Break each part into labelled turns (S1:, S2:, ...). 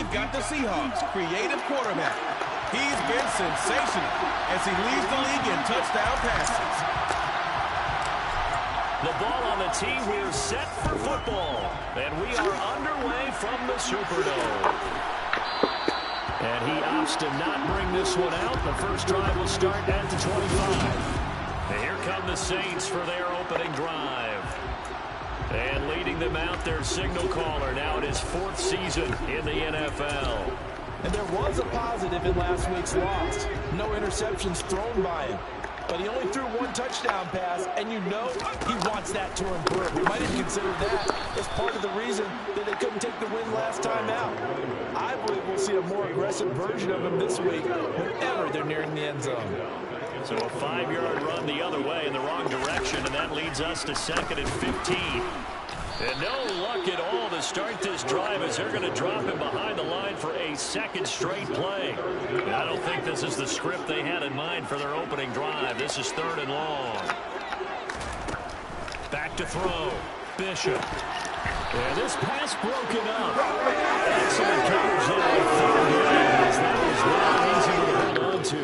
S1: we've got the Seahawks' creative quarterback. He's been sensational as he leads the league in touchdown passes.
S2: The ball on the tee. We're set for football. And we are underway from the Superdome. And he opts to not bring this one out. The first drive will start at the 25. And here come the Saints for their opening drive. And leading them out, their signal caller, now in his 4th season in the NFL.
S3: And there was a positive in last week's loss. No interceptions thrown by him. But he only threw 1 touchdown pass, and you know he wants that to improve. We might have considered that as part of the reason that they couldn't take the win last time out. I believe we'll see a more aggressive version of him this week whenever they're nearing the end zone.
S2: So a 5-yard run the other way in the wrong direction, and that leads us to 2nd and 15. And no luck at all to start this drive as they're going to drop him behind the line for a 2nd straight play. And I don't think this is the script they had in mind for their opening drive. This is 3rd and long. Back to throw. Bishop. And this pass broken up. Excellent coverage there. That was not easy to hold on to.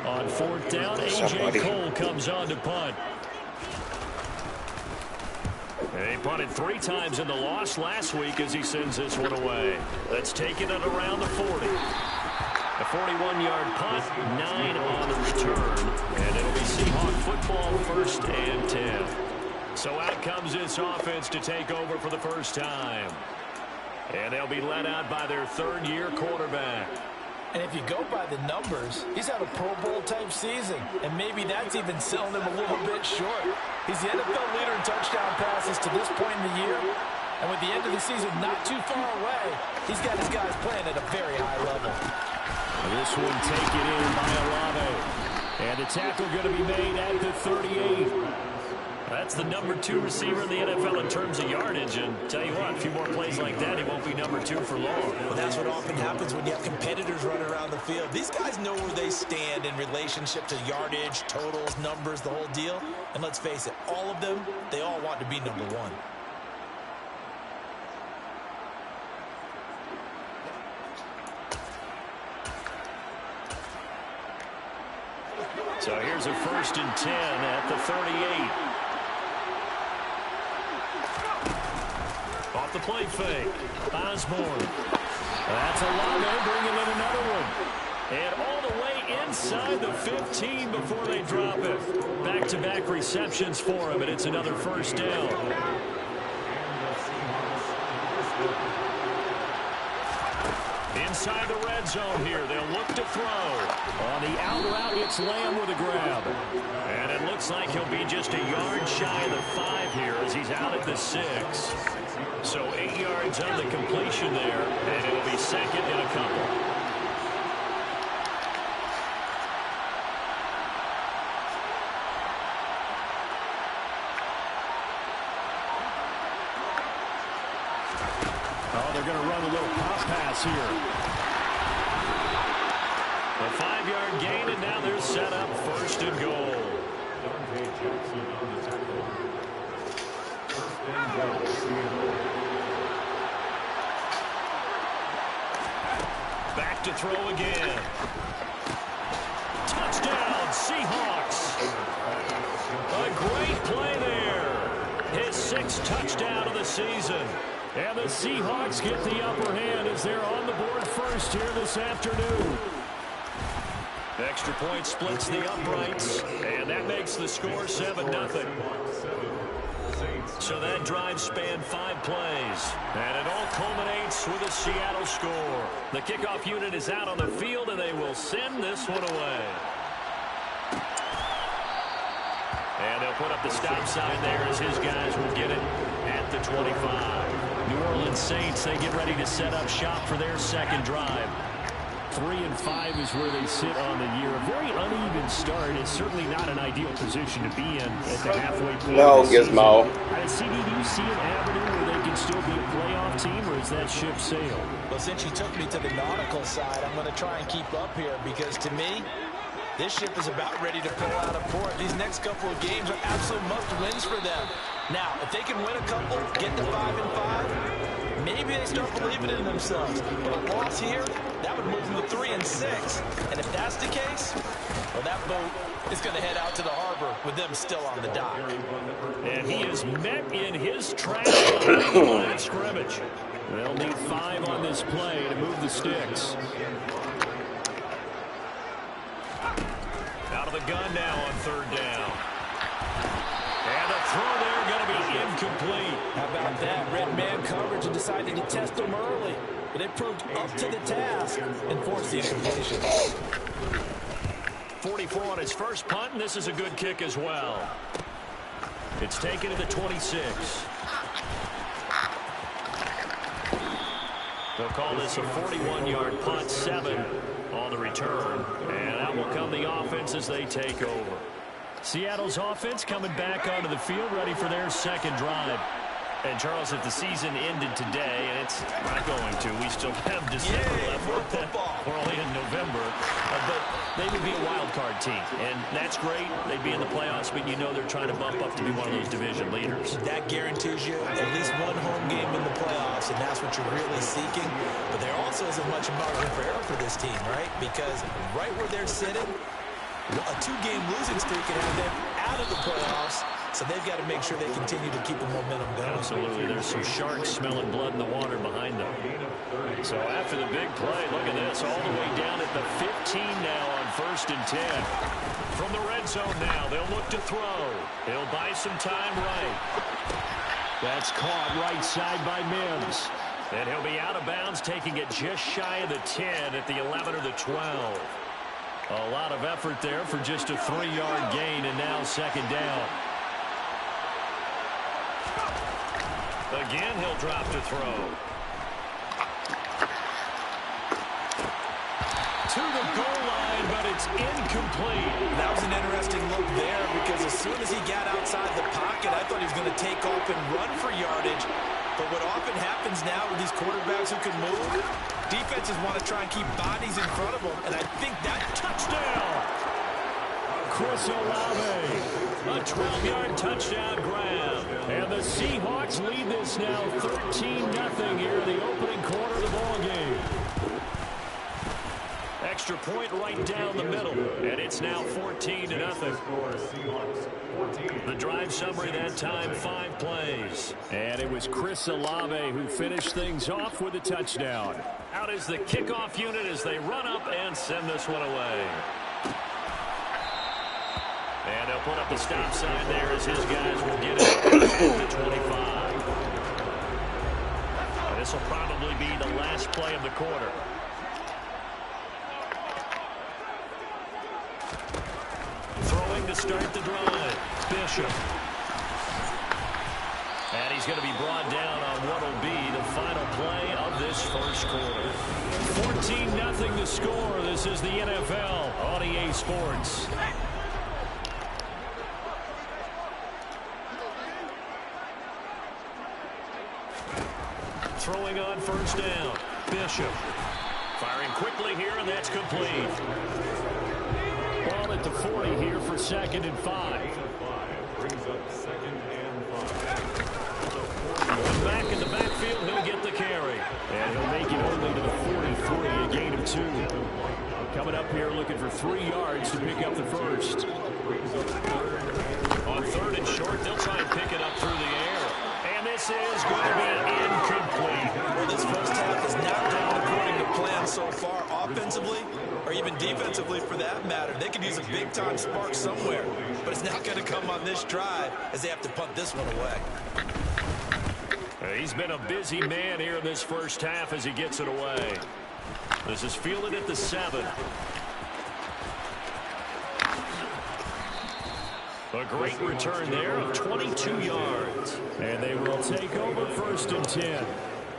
S2: On 4th down, A.J. Cole comes on to punt. They punted 3 times in the loss last week as he sends this one away. Let's take it at around the 40. A 41-yard punt, 9 on the return. And it'll be Seahawk football, 1st and 10. So out comes this offense to take over for the first time. And they'll be led out by their 3rd-year quarterback.
S3: And if you go by the numbers, he's had a Pro Bowl-type season. And maybe that's even selling him a little bit short. He's the NFL leader in touchdown passes to this point in the year. And with the end of the season not too far away, he's got his guys playing at a very high level.
S2: This one taken in by Olave. And the tackle going to be made at the 38. That's the number 2 receiver in the NFL in terms of yardage. And tell you what, a few more plays like that, he won't be number 2 for long.
S3: Well, that's what often happens when you have competitors running around the field. These guys know where they stand in relationship to yardage, totals, numbers, the whole deal. And let's face it, all of them, they all want to be number 1.
S2: So here's a 1st and 10 at the 38. Off the play fake. Osborne. That's a Olave bringing in another one. And all the way inside the 15 before they drop it. Back-to-back receptions for him, and it's another 1st down. Inside the red zone here. They'll look to throw. On the out route, it's Lamb with a grab. And it looks like he'll be just a yard shy of the 5 here as he's out at the 6. So 8 yards on the completion there, and it'll be 2nd and a couple. Oh, they're going to run a little pop pass here. A 5-yard gain, and now they're set up 1st and goal. Back to throw again. Touchdown, Seahawks. A great play there. His 6th touchdown of the season. And the Seahawks get the upper hand as they're on the board first here this afternoon. Extra point splits the uprights, and that makes the score 7-0. So that drive spanned 5 plays, and it all culminates with a Seattle score. The kickoff unit is out on the field, and they will send this one away. And they'll put up the stop sign there as his guys will get it at the 25. New Orleans Saints, they get ready to set up shop for their 2nd drive. 3-5 is where they sit on the year. A very uneven start. It's certainly not an ideal position to be in at the halfway point.
S4: No, Gizmo.
S2: CD, do you see an avenue where they can still be a playoff team, or is that ship sailed?
S3: Well, since you took me to the nautical side, I'm going to try and keep up here because to me, this ship is about ready to pull out of port. These next couple of games are absolute must-wins for them. Now, if they can win a couple, get to 5-5, maybe they start believing in themselves. But a loss here, that would move them to 3-6. And if that's the case, well, that boat is going to head out to the harbor with them still on the dock.
S2: And he is met in his track behind the line of scrimmage. They'll need 5 on this play to move the sticks. Out of the gun now on 3rd down. And the throw there going to be incomplete.
S3: How about that? Red man coverage and decided to test them early. But it proved up to the task and forced the incompletion.
S2: 44 on his first punt, and this is a good kick as well. It's taken to the 26. They'll call this a 41-yard punt, 7 on the return. And out will come the offense as they take over. Seattle's offense coming back onto the field, ready for their second drive. And, Charles, if the season ended today, and it's not going to, we still have December left. We're only in November. But they would be a wild card team, and that's great. They'd be in the playoffs, but you know they're trying to bump up to be one of those division leaders.
S3: That guarantees you at least one home game in the playoffs, and that's what you're really seeking. But there also isn't much margin for error for this team, right? Because right where they're sitting, a 2-game losing streak can have them out of the playoffs. So they've got to make sure they continue to keep the momentum going.
S2: Absolutely. There's some sharks smelling blood in the water behind them. So after the big play, look at this, all the way down at the 15 now on 1st and 10. From the red zone now, they'll look to throw. He'll buy some time right. That's caught right side by Mims. And he'll be out of bounds, taking it just shy of the 10 at the 11 or the 12. A lot of effort there for just a 3-yard gain, and now 2nd down. Again, he'll drop to throw. To the goal line, but it's incomplete.
S3: That was an interesting look there because as soon as he got outside the pocket, I thought he was going to take off and run for yardage. But what often happens now with these quarterbacks who can move, defenses want to try and keep bodies in front of them, and I think that touchdown.
S2: Chris Olave, a 12-yard touchdown grab. And the Seahawks lead this now 13-0 here in the opening quarter of the ballgame. Extra point right down the middle, and it's now 14-0. The drive summary that time, 5 plays. And it was Chris Olave who finished things off with a touchdown. Out is the kickoff unit as they run up and send this one away. And they'll put up the stop sign there as his guys will get it at the 25. And this will probably be the last play of the quarter. Throwing to start the drive. Bishop. And he's going to be brought down on what will be the final play of this first quarter. 14-0 the score. This is the NFL on EA Sports. Throwing on 1st down. Bishop. Firing quickly here, and that's complete. Ball at the 40 here for 2nd and 5. Back in the backfield, he'll get the carry. And he'll make it only to the 43, a gain of 2. Coming up here looking for 3 yards to pick up the first. On 3rd and short, they'll try and pick it up through the air. And this is going to be incomplete.
S3: Well, this first half is not going according to plan so far offensively or even defensively for that matter. They could use a big-time spark somewhere, but it's not going to come on this drive as they have to punt this one away.
S2: He's been a busy man here in this first half as he gets it away. This is fielded at the 7. A great return there of 22 yards. And they will take over 1st and 10.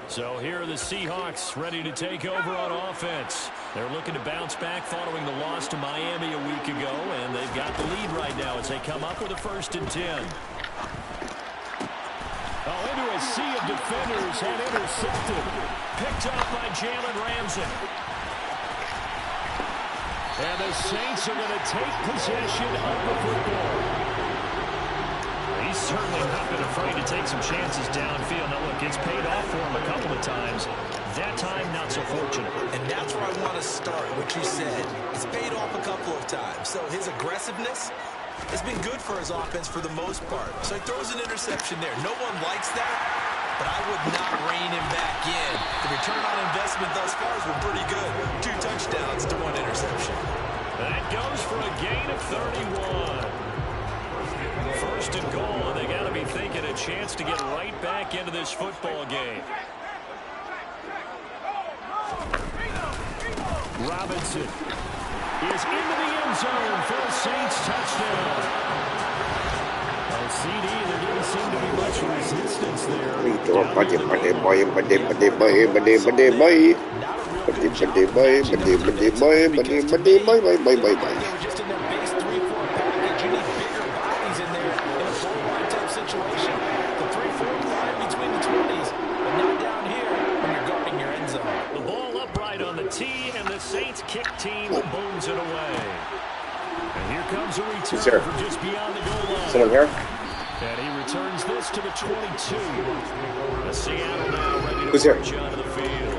S2: So here are the Seahawks ready to take over on offense. They're looking to bounce back following the loss to Miami a week ago, and they've got the lead right now as they come up with a 1st and 10. Oh, into a sea of defenders and intercepted. Picked up by Jalen Ramsey. And the Saints are going to take possession of the football. he's certainly not been afraid to take some chances downfield. Now, look, it's paid off for him a couple of times. That time, not so fortunate.
S3: And that's where I want to start, what you said. It's paid off a couple of times. So his aggressiveness has been good for his offense for the most part. So he throws an interception there. No one likes that, but I would not rein him back in. The return on investment thus far has been pretty good. 2 touchdowns to 1 interception.
S2: That goes for a gain of 31. First and goal, and they got to be thinking a chance to get right back into this football game. Robinson is into the end zone for a Saints touchdown. CD, there didn't seem to be much resistance there. Kick team booms it away. And here comes a return from just beyond the goal line.
S4: Sit him here.
S2: And he returns this to the 22. The Seattle now ready to march onto the field.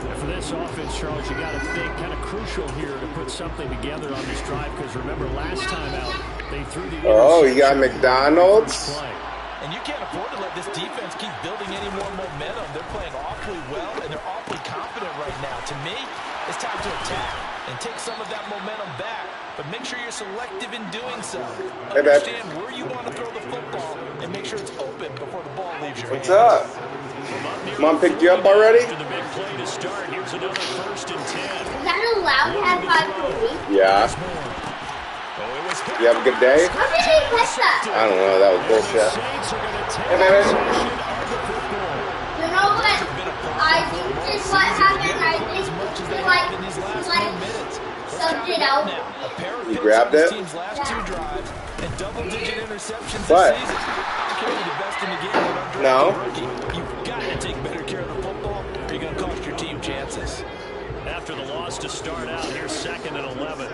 S2: And for this offense, Charles, you got to think kind of crucial here to put something together on this drive, because remember last time out they threw the
S4: you got McDonald's.
S3: And you can't afford to let this defense keep building any more momentum. They're playing awfully well, and they're awfully confident right now. To me, it's time to attack and take some of that momentum back, but make sure you're selective in doing so. Understand where you want to throw the football and make sure it's open before the ball leaves your hands.
S4: What's up? Mom picked you up already?
S2: The big play to start. Here's another 1st and 10.
S5: Is that allowed to have 5 per week?
S4: Yeah. You have a good day?
S5: How did he catch that?
S4: I don't know. That was bullshit. Hey, baby.
S5: You know what? I think this what happened. I think he like subbed it out.
S4: You grabbed it? What? No.
S3: You've got to take better care of the football, or you're going to cost your team chances.
S2: After the loss to start out, here's 2nd and 11.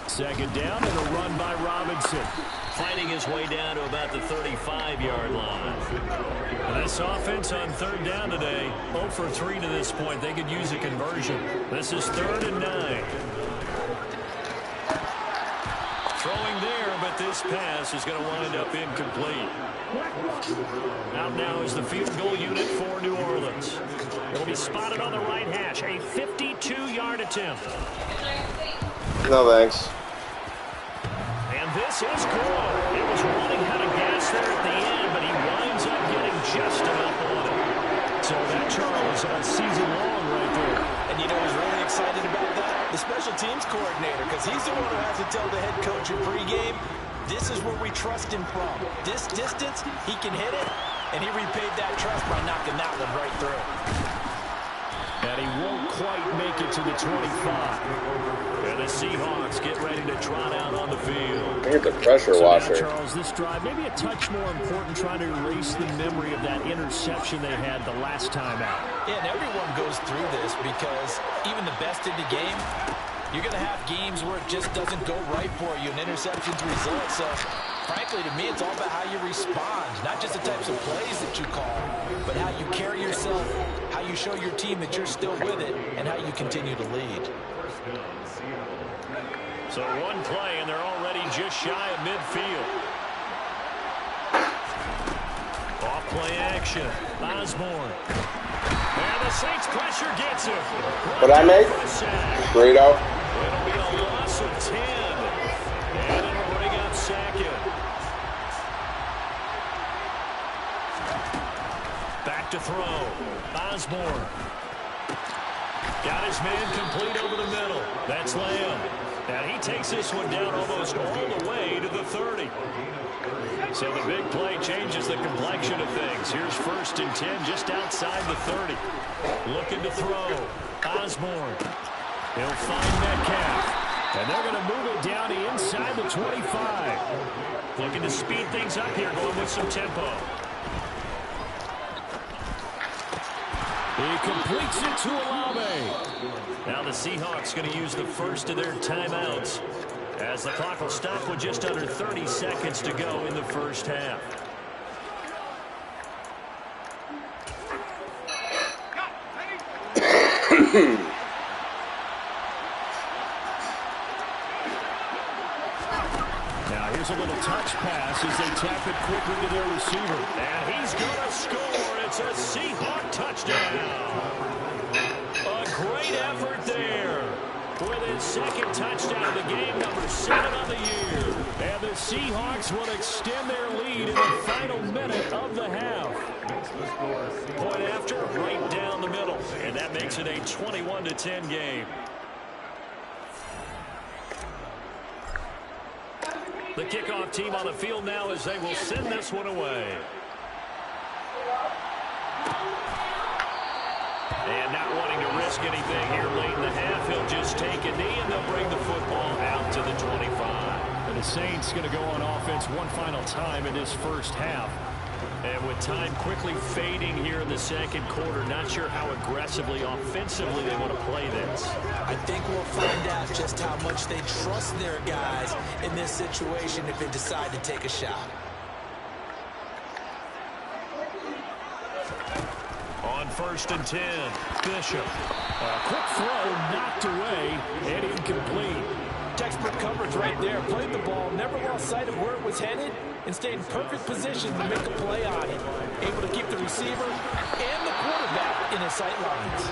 S2: Second down and a run by Robinson. Fighting his way down to about the 35-yard line. And this offense on 3rd down today, 0 for 3 to this point. They could use a conversion. This is 3rd and 9. Throwing there, but this pass is going to wind up incomplete. Out now is the field goal unit for New Orleans. It'll be spotted on the right hash. A 52-yard attempt.
S4: No, thanks.
S2: And this is good. It was running out of gas there at the end, but he winds up getting just enough on it. So that, Charles, all season long right there.
S3: And you know who's really excited about that? The special teams coordinator, because he's the one who has to tell the head coach in pregame, this is where we trust him from. This distance, he can hit it, and he repaid that trust by knocking that one right through.
S2: And he won't quite make it to the 25. And the Seahawks get ready to trot out on the field.
S4: Here's the pressure washer.
S2: Now, Charles, this drive maybe a touch more important, trying to erase the memory of that interception they had the last time out.
S3: Yeah, and everyone goes through this because even the best in the game, you're going to have games where it just doesn't go right for you, and interceptions result. So, frankly, to me, it's all about how you respond, not just the types of plays that you call, but how you carry yourself, how you show your team that you're still with it, and how you continue to lead.
S2: So one play, and they're already just shy of midfield. Off play action. Osborne. And the Saints pressure gets him.
S4: What'd I make? Burrito.
S2: It'll be a loss of 10. And it'll bring up 2nd. Back to throw. Osborne. Got his man complete over the middle. That's Lamb. And he takes this one down almost all the way to the 30. So the big play changes the complexion of things. Here's 1st and 10 just outside the 30. Looking to throw. Osborne. He'll find Metcalf. And they're going to move it down to inside the 25. Looking to speed things up here, going with some tempo. He completes it to Olave. Now the Seahawks going to use the first of their timeouts. as the clock will stop with just under 30 seconds to go in the first half.
S6: Now here's a little touch pass as they tap it quickly to their receiver.
S2: And he's going to score. It's a Seahawk touchdown. A great effort there. With his second touchdown of the game, number 7 on the year. And the Seahawks will extend their lead in the final minute of the half. Point after, right down the middle. And that makes it a 21-10 game. The kickoff team on the field now as they will send this one away. And not wanting to risk anything here late in the half, he'll just take a knee and they'll bring the football out to the 25.
S6: And the Saints going to go on offense one final time in this first half.
S2: And with time quickly fading here in the second quarter, not sure how aggressively, offensively they want to play this.
S3: I think we'll find out just how much they trust their guys in this situation if they decide to take a shot.
S2: On 1st and 10, Bishop.
S6: A quick throw knocked away and incomplete.
S3: Textbook coverage right there. Played the ball, never lost sight of where it was headed, and stayed in perfect position to make a play on it. Able to keep the receiver and the quarterback in his sight lines.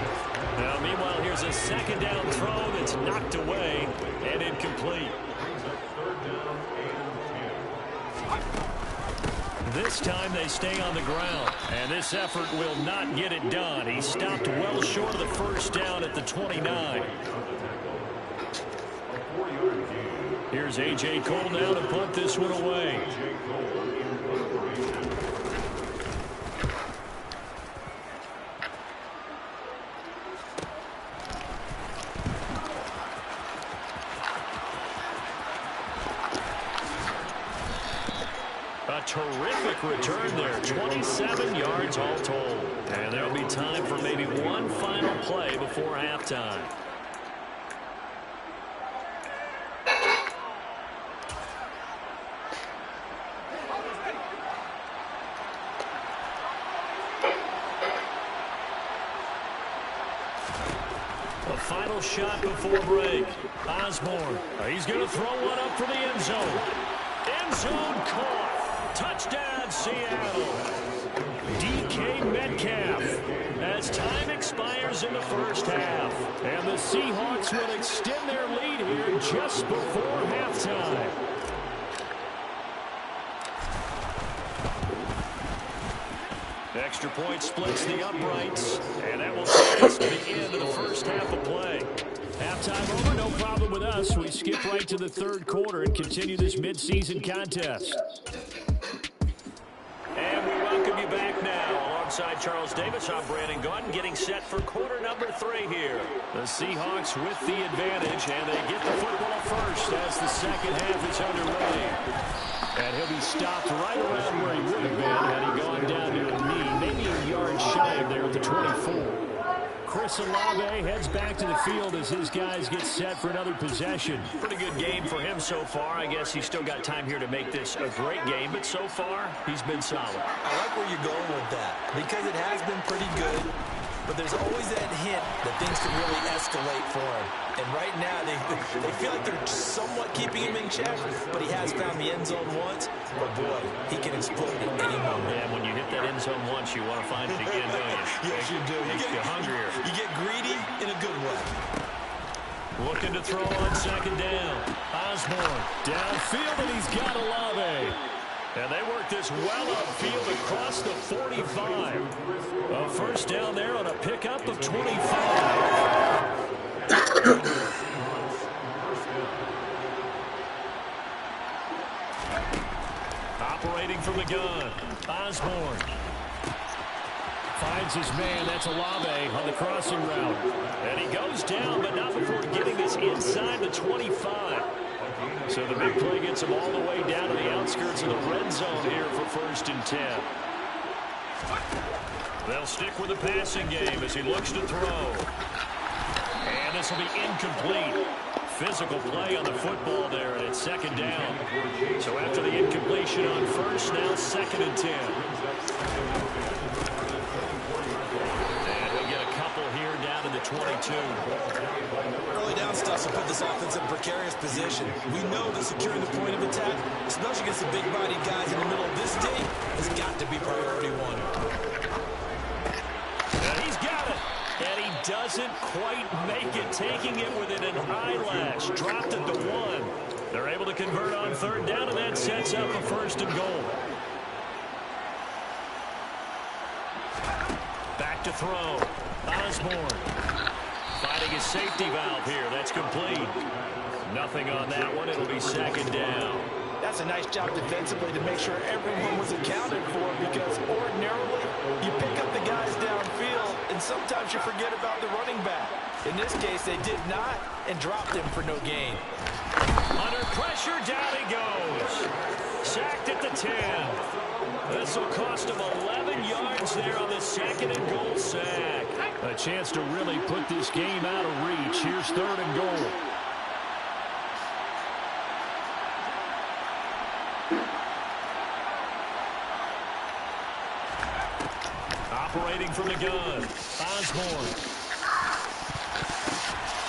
S2: Now, meanwhile, here's a second down throw that's knocked away and incomplete. This time they stay on the ground, and this effort will not get it done. He stopped well short of the first down at the 29. Here's A.J. Cole now to punt this one away. A terrific return there, 27 yards all told. And there'll be time for maybe one final play before halftime. A final shot before break. Osborne, he's going to throw one up for the end zone. End zone caught. Touchdown, Seattle. DK Metcalf. As time expires in the first half. And the Seahawks will extend their lead here just before halftime. Extra point splits the uprights. And that will take us to the end of the first half of play. Halftime over, no problem with us. We skip right to the third quarter and continue this midseason contest. And we welcome you back now. Alongside Charles Davis, I'm Brandon Gaudin, getting set for quarter number 3 here. The Seahawks with the advantage, and they get the football first as the second half is underway. And he'll be stopped right around where he would have been had he gone down to a knee, maybe a yard shy of there at the 24. Chris Olave heads back to the field as his guys get set for another possession. Pretty good game for him so far. I guess he's still got time here to make this a great game, but so far, he's been solid.
S3: I like where you're going with that because it has been pretty good, but there's always that hint that things can really escalate for him. And right now, they feel like they're somewhat keeping him in check, but he has found the end zone once. But boy, he can explode at any moment.
S2: Yeah, when you hit that end zone once, you want to find it again, don't you?
S3: Yes, you do.
S2: Makes you hungrier.
S3: You get greedy in a good way.
S2: Looking to throw on second down. Osborne downfield, and he's got Olave. And they work this well upfield across the 45. A first down there on a pickup of 25. Operating from the gun, Osborne. Finds his man, that's Olave on the crossing route. And he goes down, but not before getting this inside the 25. So the big play gets him all the way down to the outskirts of the red zone here for 1st and 10. They'll stick with the passing game as he looks to throw. And this will be incomplete. physical play on the football there, and it's second down. So after the incompletion on first, now 2nd and 10. And we'll get a couple here down to the 22.
S3: Early down stuff will put this offense in a precarious position. We know that securing the point of attack, especially against the big-bodied guys in the middle of this team, has got to be priority one.
S2: And he's got it. And he doesn't quite make it, taking it within an eyelash. Dropped it to 1. They're able to convert on 3rd down, and that sets up a 1st and goal. Back to throw. Osborne finding his safety valve here. That's complete. Nothing on that one. It'll be 2nd down.
S3: That's a nice job defensively to make sure everyone was accounted for, because ordinarily you pick up the guys downfield and sometimes you forget about the running back. In this case, they did not and dropped him for no gain.
S2: Under pressure, down he goes. Sacked at the 10. This will cost him 11 yards there on the 2nd and goal sack.
S6: A chance to really put this game out of reach. Here's 3rd and goal.
S2: Operating from the gun, Osborne.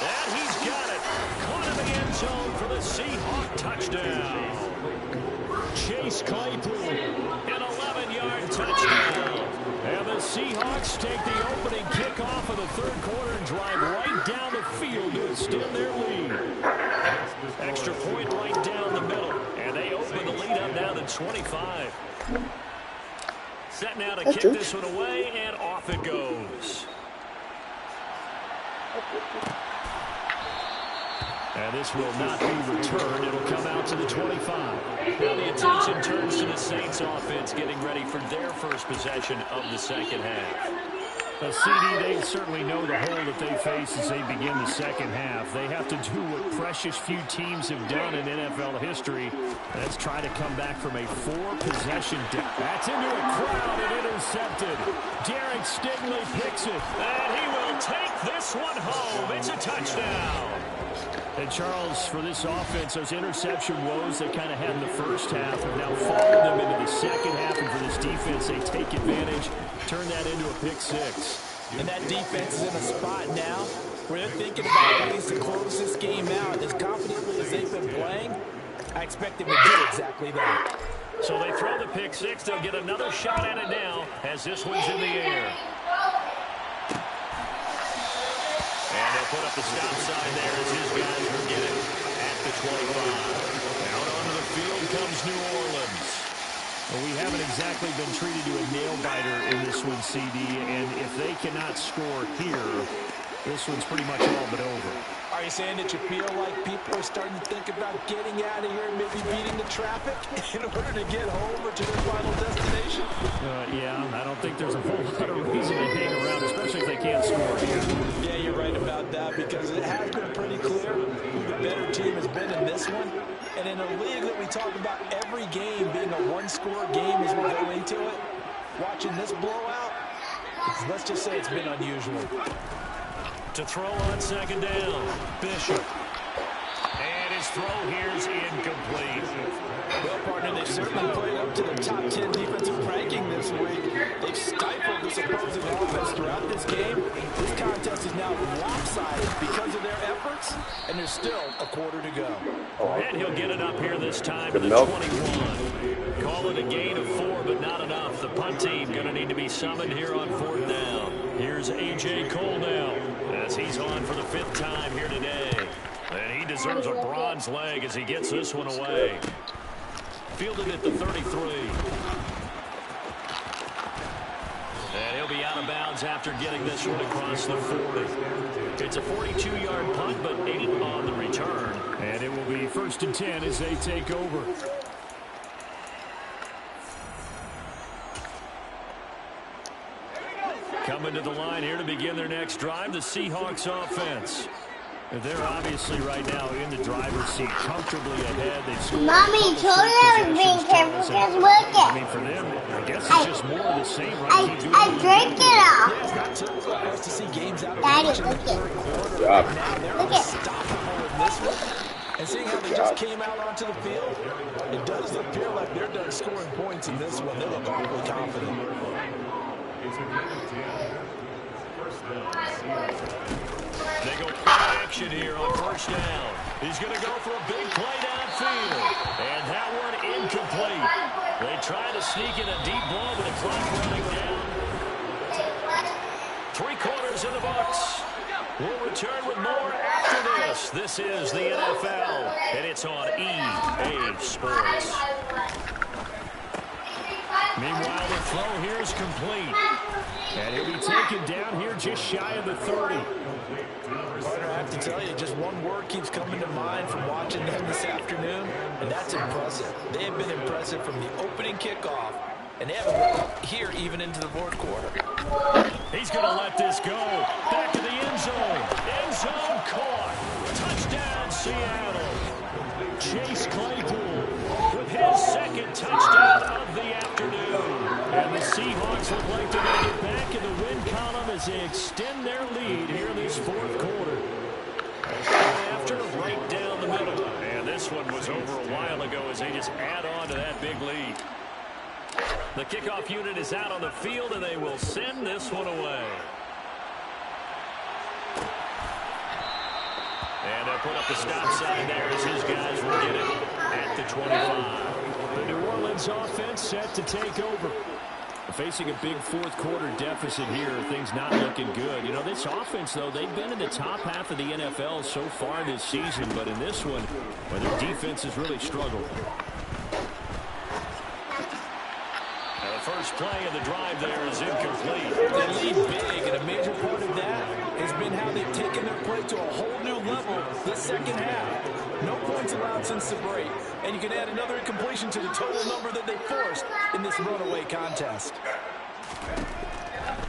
S2: And he's got it. Caught in the end zone for the Seahawk touchdown. Chase Claypool, an 11-yard touchdown. And the Seahawks take the opening kickoff of the 3rd quarter and drive right down the field to extend their lead. Extra point right down the middle. And they open the lead up now to 25. Set now to kick this one away, and off it goes. And this will not be returned. It'll come out to the 25. Now the attention turns to the Saints offense getting ready for their first possession of the 2nd half.
S6: CD, they certainly know the hole that they face as they begin the 2nd half. They have to do what precious few teams have done in NFL history. Let's try to come back from a 4-possession. That's into a crowd and intercepted. Derek Stingley picks it.
S2: And he will take this one home. It's a touchdown.
S6: And Charles, for this offense, those interception woes they kind of had in the 1st half have now followed them into the 2nd half. And for this defense, they take advantage, turn that into a pick 6.
S3: And that defense is in a spot now where they're thinking about ways to close this game out. As confidently as they've been playing, I expect them to do exactly that.
S2: So they throw the pick 6. They'll get another shot at it now as this one's in the air. And they'll put up the stop sign there as his guys will get it at the 25. Out onto the field comes New Orleans.
S6: Well, we haven't exactly been treated to a nail-biter in this one, CD, and if they cannot score here, this one's pretty much all but over.
S3: Are you saying that you feel like people are starting to think about getting out of here and maybe beating the traffic in order to get home or to their final destination?
S6: Yeah, I don't think there's a whole lot of reason to hang around, especially if they can't score here.
S3: Yeah, you're right about that, because it has been pretty clear who the better team has been in this one. And in a league that we talk about every game being a one-score game as we go into it, watching this blowout, let's just say it's been unusual.
S2: To throw on 2nd down, Bishop. And his throw here's incomplete.
S3: Well, partner, they certainly played up to the top 10 defensive ranking this week. They've stifled this opposing offense throughout this game. This contest is now lopsided because of their efforts, and there's still a quarter to go.
S2: And he'll get it up here this time to the 21. Call it a gain of 4, but not enough. The punt team going to need to be summoned here on 4th down. Here's A.J. Cole now, as he's on for the 5th time here today. And he deserves a bronze leg as he gets this one away. Fielded at the 33. And he'll be out of bounds after getting this one across the 40. It's a 42-yard punt, but 8 on the return.
S6: And it will be 1st and 10 as they take over.
S2: Coming to the line here to begin their next drive, the Seahawks offense.
S6: They're obviously right now in the driver's seat, comfortably ahead. They've scored.
S5: Mommy, told you being careful, just look it.
S6: I mean, for them, I guess it's just more of the same, right?
S5: I drank it all.
S3: Yeah, it's not too close to see games out of
S5: Daddy,
S3: reach in the
S5: look
S3: third
S5: it.
S3: quarter.
S4: Job.
S3: Now they're
S5: Look it.
S3: unstoppable in this one. And seeing how they just came out onto the field, it does appear like they're done scoring points in this one. They look awfully confident.
S2: They go play action here on first down. He's going to go for a big play downfield. And that one incomplete. They try to sneak in a deep ball, but the clock running down. 3 quarters in the books. We'll return with more after this. This is the NFL, and it's on EA Sports.
S6: Meanwhile, the throw here is complete. And he'll be taken down here just shy of the 30.
S3: Partner, I have to tell you, just one word keeps coming to mind from watching them this afternoon, and that's impressive. They have been impressive from the opening kickoff, and they haven't let up here even into the fourth quarter.
S2: He's going to let this go. Back to the end zone. End zone caught. Touchdown, Seattle.
S6: Chase Claypool with his second touchdown of the afternoon. And the Seahawks look like they're going to get back in the win column as they extend their lead here in this fourth quarter.
S2: After right down the middle. And this one was over a while ago as they just add on to that big lead. The kickoff unit is out on the field, and they will send this one away. And they'll put up the stop sign there as his guys will get it at the 25.
S6: The New Orleans offense set to take over. Facing a big fourth quarter deficit here, things not looking good. You know, this offense, though, they've been in the top half of the NFL so far this season, but in this one, well, their defense has really struggled.
S2: First play of the drive there is incomplete.
S3: They lead big, and a major part of that has been how they've taken their play to a whole new level this second half. No points allowed since the break, and you can add another incompletion to the total number that they forced in this runaway contest.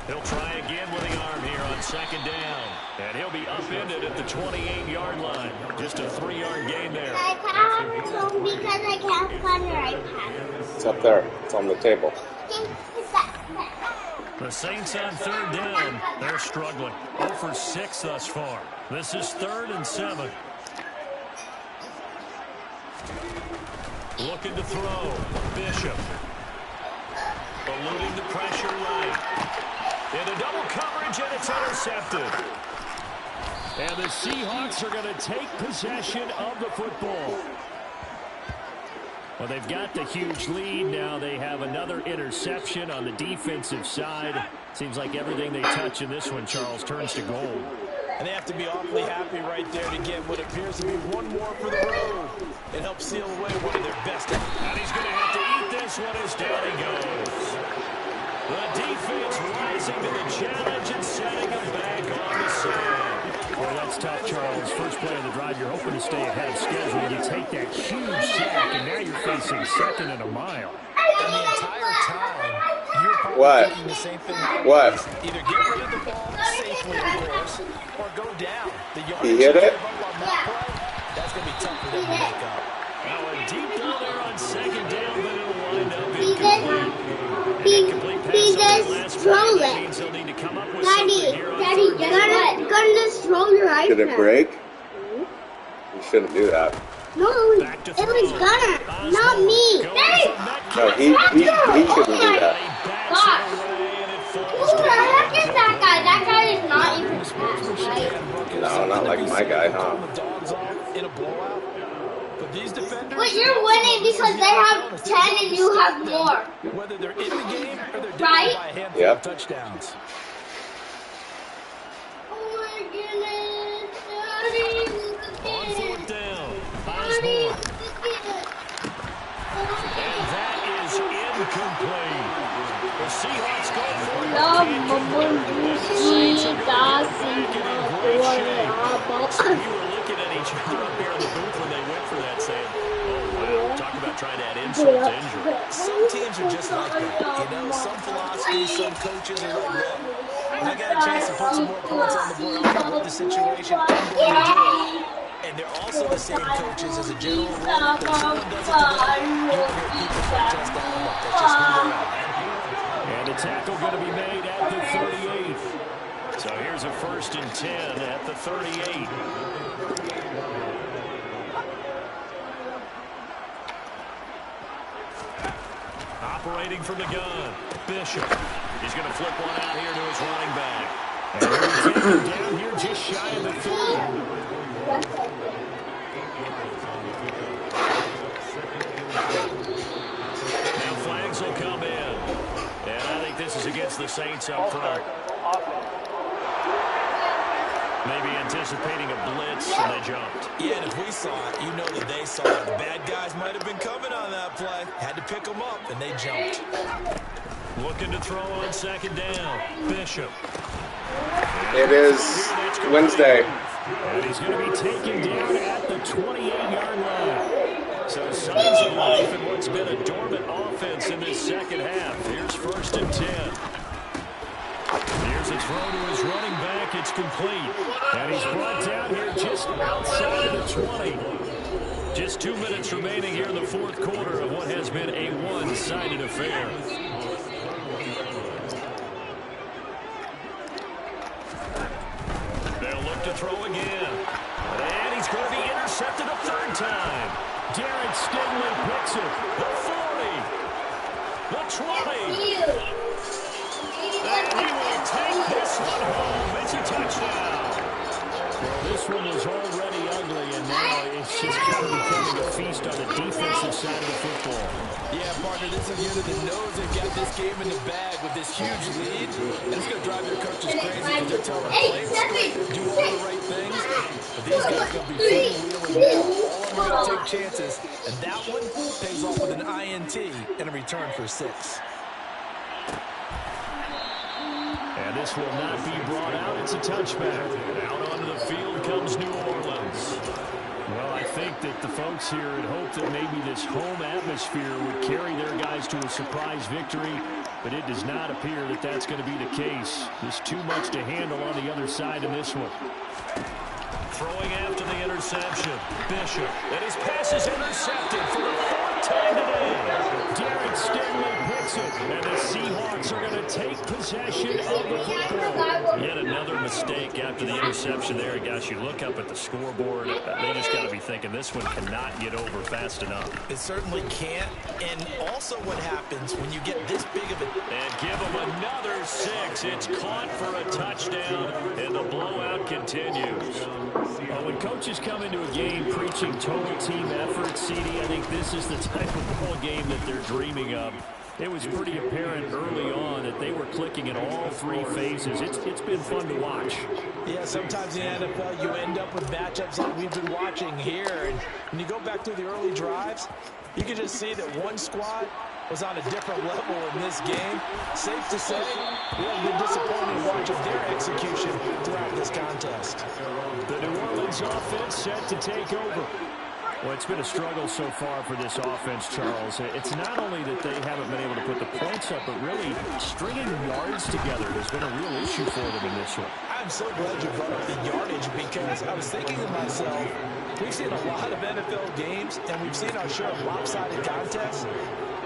S2: He'll try again with the arm here on second down. And he'll be upended at the 28-yard line. Just a 3-yard gain there.
S5: I can't because I can't find your iPad.
S4: It's up there. It's on the table.
S2: The Saints on third down. They're struggling. 0 for 6 thus far. This is 3rd and 7. Looking to throw. Bishop. Eluding the pressure right. Into double coverage, and it's intercepted.
S6: And the Seahawks are going to take possession of the football. Well, they've got the huge lead now. They have another interception on the defensive side. Seems like everything they touch in this one, Charles, turns to gold.
S3: And they have to be awfully happy right there to get what appears to be one more for the road. It helps seal away one of their best.
S2: And he's going to have to eat this one as down he goes. The defense rising to the challenge and setting him back on the side.
S6: Well, that's tough, Charles. First play of the drive, you're hoping to stay ahead of schedule. You take that huge sack, and now you're facing 2nd and a mile.
S3: And the entire time, you're probably thinking the same thing.
S4: What?
S3: Either get rid of the ball safely, of course, or go down. The yardage
S4: He hit it?
S3: on that play, that's going to be tough for them to make up.
S2: Now a deep ball there on second down, but it'll wind up incomplete.
S5: He just throw it. Daddy, gonna just throw your iPad.
S4: Did it break? You shouldn't do that.
S5: No, it was Gunner, not me.
S4: No, he shouldn't do that.
S5: Gosh. Who the heck is that guy? That guy is not even fast, right?
S4: No, not like my guy, huh?
S5: But you're winning because they have 10 and you have more.
S3: Whether they're in the game or they're down
S5: Right?
S3: by a handful of touchdowns.
S5: Oh my goodness. Daddy,
S2: On fourth down, Osborne. And that is incomplete. The Seahawks go for it. The Saints are back in great shape. You were looking at each other up here in the booth when they went for that, saying, oh, wow, talk about trying to add insult to injury.
S3: Some teams are just like that. You know, some philosophies, some coaches are like, look, When they got a chance to put some more points on the board, I don't know what the situation, I'm going to do it. And they're also the same coaches as a general rule. When someone does it to them, you won't hear people protest that a lot. That's just who they are.
S6: And the tackle going to be made at the 38. So here's a 1st and 10 at the 38. Operating from the gun, Bishop. He's going to flip one out here to his running back. And he's taken down here just shy of the 30. Now flags will come in. And I think this is against the Saints up front. Maybe anticipating a blitz, and they jumped.
S3: Yeah, and if we saw it, you know that they saw it. The bad guys might have been coming on that play. Had to pick them up, and they jumped.
S6: Looking to throw on 2nd down. Bishop.
S4: It is Wednesday.
S6: And he's going to be taken down at the 28-yard line. So signs of life in what's been a dormant offense in this second half. Here's 1st and 10. Here's a throw to his running back. It's complete. And he's brought down here just outside of the 20. Just 2 minutes remaining here in the 4th quarter of what has been a one-sided affair. They'll look to throw again. And he's going to be intercepted a 3rd time. Darren Stingley picks it. The 40. The 20. And he will take this one home. It's a touchdown. Well, this one was already ugly, and now it's just kind of becoming a feast on the defensive side of the football.
S3: Yeah, partner, this is unit that knows they've got this game in the bag with this huge lead. And it's going to drive their coaches crazy because they're telling them play straight, do all the right things. But these guys are going to be freewheeling now. All of them are going to take chances. And that one pays off with an INT and a return for 6.
S6: And this will not be brought out. It's a touchback. Out onto the field comes New Orleans. Well, I think that the folks here had hoped that maybe this home atmosphere would carry their guys to a surprise victory, but it does not appear that that's going to be the case. There's too much to handle on the other side in this one. Throwing after the interception, Bishop. And his pass is intercepted for the 4th time today. Darren Stingley picks it, and the Seahawks are going to take possession of the football. Yet another mistake after the interception there. Guys, you look up at the scoreboard, they just got to be thinking this one cannot get over fast enough.
S3: It certainly can't. And also what happens when you get this big of a...
S6: And give them another 6. It's caught for a touchdown, and the blowout continues. Well, when coaches come into a game preaching total team effort, CD, I think this is the type of ball game that they're dreaming of. It was pretty apparent early on that they were clicking in all 3 phases. It's been fun to watch.
S3: Yeah, sometimes in the NFL you end up with matchups like we've been watching here. And when you go back through the early drives, you can just see that one squad was on a different level in this game. Safe to say, we have been disappointed watching their execution throughout this contest.
S6: The New Orleans offense set to take over. Well, it's been a struggle so far for this offense, Charles. It's not only that they haven't been able to put the points up, but really stringing yards together has been a real issue for them in this one.
S3: I'm so glad you brought up the yardage because I was thinking to myself, we've seen a lot of NFL games and we've seen our share of lopsided contests,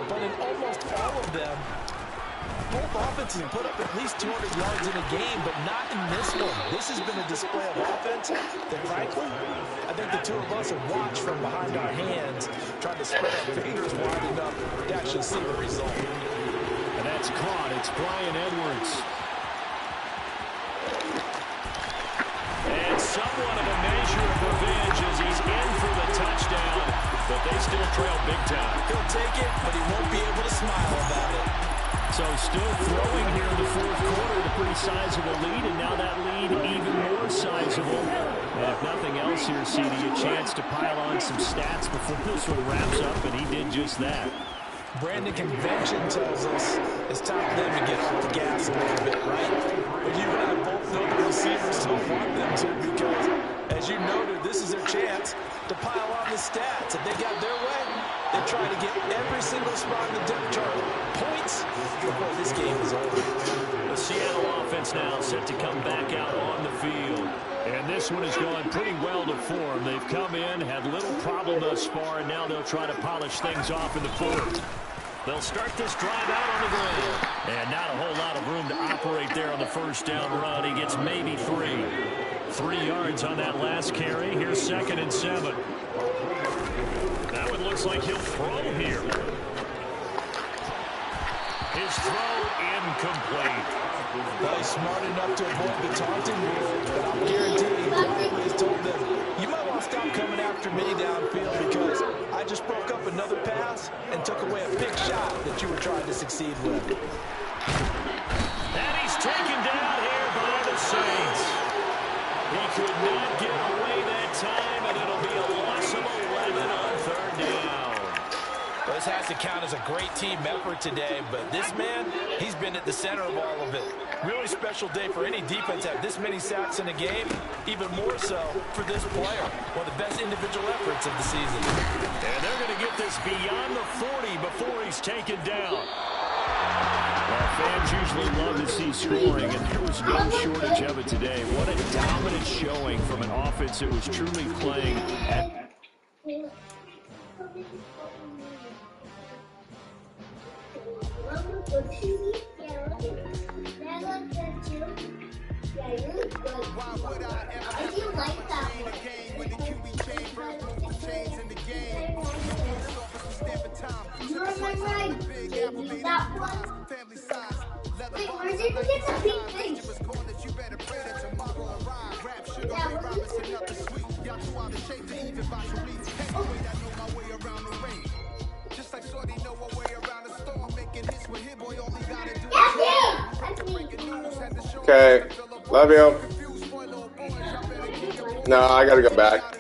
S3: but in almost all of them, both offenses put up at least 200 yards in a game, but not in this one. This has been a display of offense that, frankly, I think the two of us have watched from behind our hands, trying to spread our fingers wide enough to actually see the result.
S6: And that's caught. It's Bryan Edwards. And somewhat of a measure of revenge as he's in for the touchdown, but they still trail big time.
S3: He'll take it, but he won't be able to smile about it.
S6: So still throwing here in the 4th quarter with a pretty sizable lead, and now that lead even more sizable. And if nothing else here, CD, a chance to pile on some stats before this one wraps up, and he did just that.
S3: Brandon, convention tells us it's time for them to get off the gas a little bit, right? But you and I both know the receivers don't want them to because, as you noted, this is their chance to pile on the stats. If they got their way, they try to get every single spot in the depth chart points before this game is over.
S6: The Seattle offense
S2: offense now set to come back out on the field.
S6: And this one has gone pretty well to form. They've come in, had little problem thus far, and now they'll try to polish things off in the fourth.
S2: They'll start this drive out on the ground.
S6: And not a whole lot of room to operate there on the first down run. He gets maybe 3. 3 yards on that last carry. Here's 2nd and 7.
S2: That one looks like he'll throw here. His throw incomplete.
S3: Well, he's smart enough to avoid the taunting move, but I'm guaranteeing he has told them, you might want to stop coming after me downfield because I just broke up another pass and took away a big shot that you were trying to succeed with.
S2: And he's taken down here by the Saints. He could not get away that time, and it'll be a loss of 11 on 3rd down.
S3: Well, this has to count as a great team effort today, but this man, he's been at the center of all of it. Really special day for any defense to have this many sacks in a game, even more so for this player. One of the best individual efforts of the season.
S2: And they're going to get this beyond the 40 before he's taken down.
S6: Well, fans usually love to see scoring, and there was no shortage of it today. What a dominant showing from an offense that was truly playing at...
S5: I do like that one. You remember I gave you that one? Wait, where did you get the pink things? Yeah, what is it?
S4: Okay, love you. No, I gotta go back.